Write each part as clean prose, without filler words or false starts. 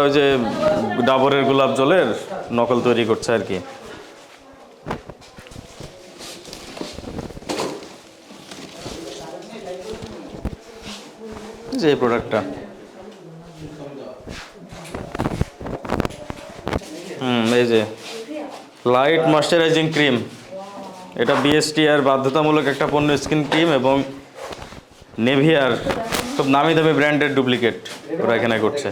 ওই যে ডাবরের গোলাপ জলের নকল তৈরি করছে আর কি। যে প্রোডাক্টটা এই যে লাইট ময়শ্চারাইজিং ক্রিম, এটা বিএসটি আর বাধ্যতামূলক একটা পণ্য স্কিন ক্রিম এবং নেভিয়ার খুব নামি দামি ব্র্যান্ডের ডুপ্লিকেট ওরা এখানে করছে।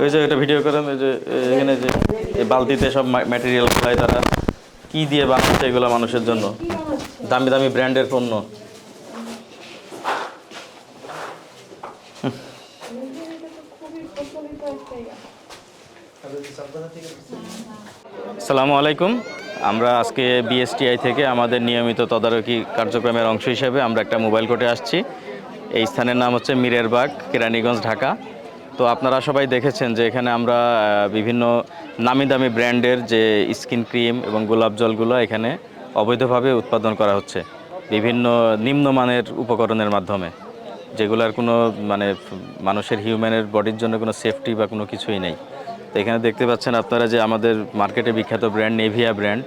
ওই যে এটা ভিডিও করেন, ওই যে এখানে যে এই বালতিতে সব ম্যাটেরিয়াল খায়, তারা কি দিয়ে বানাচ্ছে এগুলো মানুষের জন্য, দামি দামি ব্র্যান্ডের পণ্য। আসসালামু আলাইকুম। আমরা আজকে বিএসটিআই থেকে আমাদের নিয়মিত তদারকি কার্যক্রমের অংশ হিসেবে আমরা একটা মোবাইল কোর্টে আসছি। এই স্থানের নাম হচ্ছে মিরেরবাগ, কেরানীগঞ্জ, ঢাকা। তো আপনারা সবাই দেখেছেন যে এখানে আমরা বিভিন্ন নামি দামি ব্র্যান্ডের যে স্কিন ক্রিম এবং গোলাপ জলগুলো এখানে অবৈধভাবে উৎপাদন করা হচ্ছে বিভিন্ন নিম্নমানের উপকরণের মাধ্যমে, যেগুলোর কোনো মানে মানুষের হিউম্যানের বডির জন্য কোনো সেফটি বা কোনো কিছুই নেই। তো এখানে দেখতে পাচ্ছেন আপনারা যে আমাদের মার্কেটে বিখ্যাত ব্র্যান্ড নেভিয়া ব্র্যান্ড,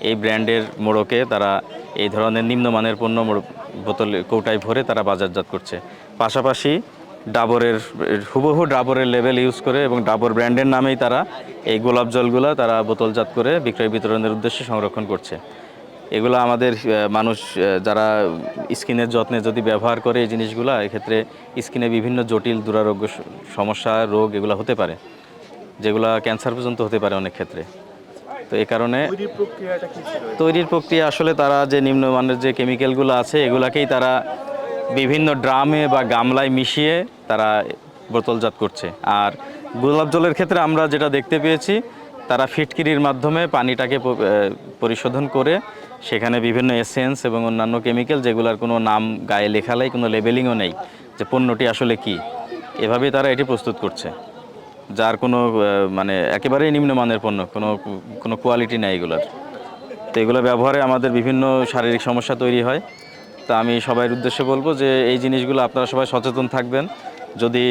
এই ব্র্যান্ডের মোড়কে তারা এই ধরনের নিম্নমানের পণ্য বোতলে কৌটায় ভরে তারা বাজারজাত করছে। পাশাপাশি ডাবরের হুবহু ডাবরের লেবেল ইউজ করে এবং ডাবর ব্র্যান্ডের নামেই তারা এই গোলাপ জলগুলো তারা বোতলজাত করে বিক্রয় বিতরণের উদ্দেশ্যে সংরক্ষণ করছে। এগুলো আমাদের মানুষ যারা স্কিনের যত্নে যদি ব্যবহার করে এই জিনিসগুলো, এক্ষেত্রে স্কিনে বিভিন্ন জটিল দুরারোগ্য সমস্যা, রোগ এগুলো হতে পারে, যেগুলো ক্যান্সার পর্যন্ত হতে পারে অনেক ক্ষেত্রে। তো এই কারণে তৈরির প্রক্রিয়া আসলে তারা যে নিম্নমানের যে কেমিক্যালগুলো আছে এগুলাকেই তারা বিভিন্ন ড্রামে বা গামলায় মিশিয়ে তারা বোতলজাত করছে। আর গোলাপ জলের ক্ষেত্রে আমরা যেটা দেখতে পেয়েছি, তারা ফিটকিরির মাধ্যমে পানিটাকে পরিশোধন করে সেখানে বিভিন্ন এসেন্স এবং অন্যান্য কেমিক্যাল, যেগুলোর কোনো নাম গায়ে লেখালাই, কোনো লেবেলিংও নেই যে পণ্যটি আসলে কি, এভাবেই তারা এটি প্রস্তুত করছে, যার কোনো মানে একেবারেই নিম্নমানের পণ্য, কোনো কোয়ালিটি নেই এগুলোর। তো এগুলো ব্যবহারে আমাদের বিভিন্ন শারীরিক সমস্যা তৈরি হয়। তা আমি সবার উদ্দেশ্যে বলবো যে এই জিনিসগুলো আপনারা সবাই সচেতন থাকবেন। যদি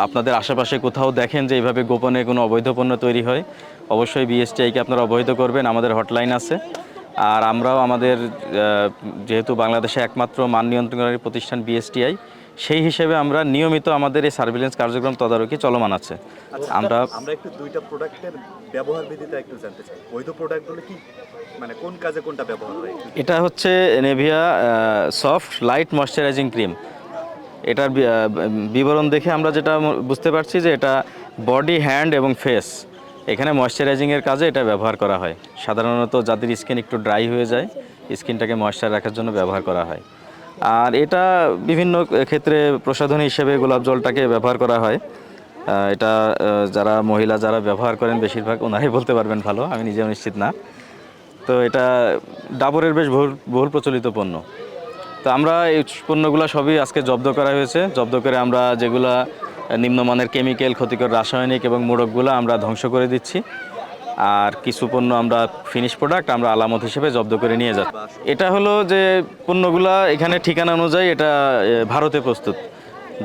আপনাদের আশেপাশে কোথাও দেখেন যে এইভাবে গোপনে কোনো অবৈধ পণ্য তৈরি হয়, অবশ্যই বিএসটিআইকে আপনারা অবহিত করবেন। আমাদের হটলাইন আছে। আর আমরাও আমাদের যেহেতু বাংলাদেশে একমাত্র মান নিয়ন্ত্রণকারী প্রতিষ্ঠান বিএসটিআই, সেই হিসেবে আমরা নিয়মিত আমাদের এই সার্ভিলেন্স কার্যক্রম তদারকি চলমান আছে। আমরা একটু দুইটা প্রোডাক্টের ব্যবহার বিধিটা একটু জানতে চাই। বৈধ প্রোডাক্টগুলো কি, মানে কোন কাজে কোনটা ব্যবহার হয়? এটা হচ্ছে Nivea soft light moisturising cream. এটার বিবরণ দেখে আমরা যেটা বুঝতে পারছি যে এটা বডি, হ্যান্ড এবং ফেস, এখানে ময়শ্চারাইজিংয়ের কাজে এটা ব্যবহার করা হয়। সাধারণত যাদের স্কিন একটু ড্রাই হয়ে যায়, স্কিনটাকে ময়শ্চার রাখার জন্য ব্যবহার করা হয়। আর এটা বিভিন্ন ক্ষেত্রে প্রসাধনী হিসেবে গোলাপ জলটাকে ব্যবহার করা হয়। এটা যারা মহিলা যারা ব্যবহার করেন বেশিরভাগ ওনারাই বলতে পারবেন ভালো, আমি নিজেও নিশ্চিত না। তো এটা ডাবরের বেশ বহুল প্রচলিত পণ্য। তো আমরা এই পণ্যগুলো সবই আজকে জব্দ করা হয়েছে। জব্দ করে আমরা যেগুলা নিম্নমানের কেমিক্যাল, ক্ষতিকর রাসায়নিক এবং মোড়কগুলো আমরা ধ্বংস করে দিচ্ছি। আর কিছু পণ্য আমরা ফিনিশ প্রোডাক্ট আমরা আলামত হিসেবে জব্দ করে নিয়ে যাচ্ছি। এটা হলো যে পণ্যগুলা এখানে ঠিকানা অনুযায়ী এটা ভারতে প্রস্তুত।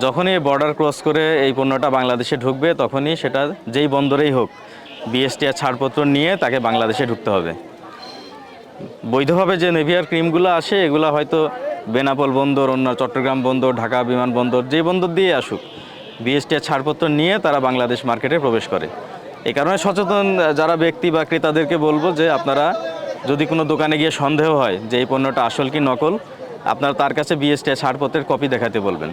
যখনই বর্ডার ক্রস করে এই পণ্যটা বাংলাদেশে ঢুকবে, তখনই সেটা যেই বন্দরেই হোক বিএসটিআই ছাড়পত্র নিয়ে তাকে বাংলাদেশে ঢুকতে হবে। বৈধভাবে যে নেভিয়ার ক্রিমগুলো আসে এগুলো হয়তো বেনাপোল বন্দর, অন্য চট্টগ্রাম বন্দর, ঢাকা বিমানবন্দর, যে বন্দর দিয়ে আসুক, বিএসটিআই ছাড়পত্র নিয়ে তারা বাংলাদেশ মার্কেটে প্রবেশ করে। এই কারণে সচেতন যারা ব্যক্তি বা ক্রেতাদেরকে বলবো যে আপনারা যদি কোনো দোকানে গিয়ে সন্দেহ হয় যে এই পণ্যটা আসল কি নকল, আপনারা তার কাছে বিএসটিআই ছাড়পত্রের কপি দেখাতে বলবেন।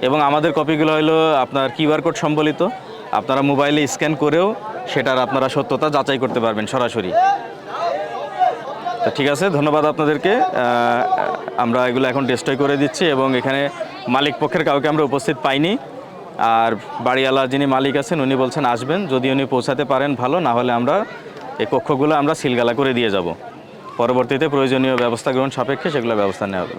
এবং আমাদের কপিগুলো হলো আপনার কিউআর কোড সম্বলিত, আপনারা মোবাইলে স্ক্যান করেও সেটার আপনারা সত্যতা যাচাই করতে পারবেন সরাসরি। তো ঠিক আছে, ধন্যবাদ আপনাদেরকে। আমরা এগুলো এখন ডিস্ট্রয় করে দিচ্ছি এবং এখানে মালিক পক্ষের কাউকে আমরা উপস্থিত পাইনি। আর বাড়িওয়ালা যিনি মালিক আছেন উনি বলছেন আসবেন, যদি উনি পৌঁছাতে পারেন ভালো, না হলে আমরা এই কক্ষগুলো আমরা সিলগালা করে দিয়ে যাব। পরবর্তীতে প্রয়োজনীয় ব্যবস্থা গ্রহণ সাপেক্ষে সেগুলো ব্যবস্থা নেওয়া হবে।